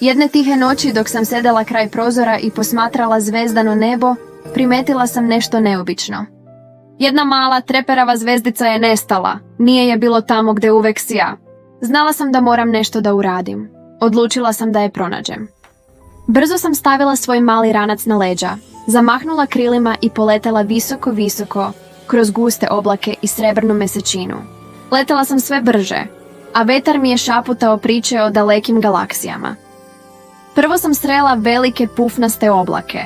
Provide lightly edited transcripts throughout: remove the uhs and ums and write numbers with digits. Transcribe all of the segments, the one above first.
Jedne tihe noći dok sam sedela kraj prozora i posmatrala zvezdano nebo, primetila sam nešto neobično. Jedna mala treperava zvezdica je nestala, nije je bilo tamo gdje uvek sija. Znala sam da moram nešto da uradim. Odlučila sam da je pronađem. Brzo sam stavila svoj mali ranac na leđa, zamahnula krilima i poletela visoko, visoko, kroz guste oblake i srebrnu mesečinu. Letela sam sve brže, a vetar mi je šaputao priče o dalekim galaksijama. Prvo sam srela velike pufnaste oblake.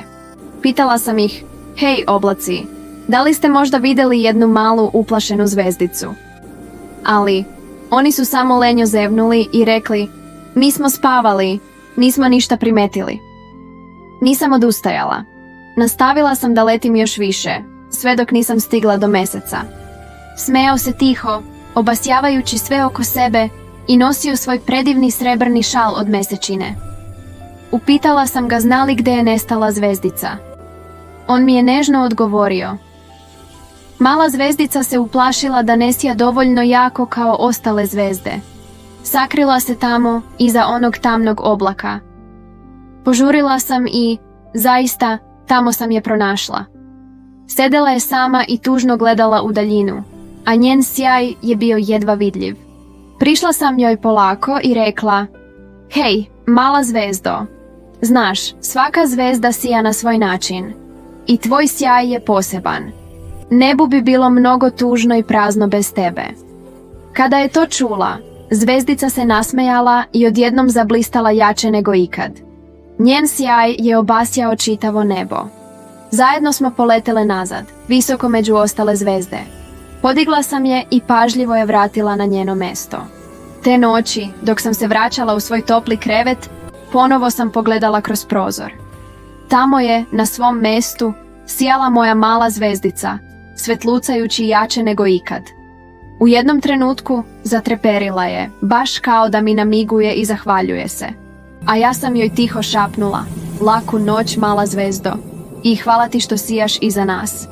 Pitala sam ih, hej oblaci, da li ste možda vidjeli jednu malu uplašenu zvezdicu? Ali, oni su samo lenjo zevnuli i rekli, mi smo spavali, nismo ništa primetili. Nisam odustajala. Nastavila sam da letim još više, sve dok nisam stigla do meseca. Smejao se tiho, obasjavajući sve oko sebe i nosio svoj predivni srebrni šal od mesečine. Upitala sam ga zna li gdje je nestala zvezdica. On mi je nežno odgovorio. Mala zvezdica se uplašila da ne sija dovoljno jako kao ostale zvezde. Sakrila se tamo iza onog tamnog oblaka. Požurila sam i, zaista, tamo sam je pronašla. Sedela je sama i tužno gledala u daljinu, a njen sjaj je bio jedva vidljiv. Prišla sam joj polako i rekla, hej, mala zvezdo, znaš, svaka zvezda sija na svoj način. I tvoj sjaj je poseban. Nebu bi bilo mnogo tužno i prazno bez tebe. Kada je to čula, zvezdica se nasmejala i odjednom zablistala jače nego ikad. Njen sjaj je obasjao čitavo nebo. Zajedno smo poletele nazad, visoko među ostale zvezde. Podigla sam je i pažljivo je vratila na njeno mesto. Te noći, dok sam se vraćala u svoj topli krevet, ponovo sam pogledala kroz prozor. Tamo je, na svom mestu, sijala moja mala zvezdica, svetlucajući jače nego ikad. U jednom trenutku zatreperila je, baš kao da mi namiguje i zahvaljuje se. A ja sam joj tiho šapnula, laku noć mala zvezdo, i hvala ti što sijaš iza nas.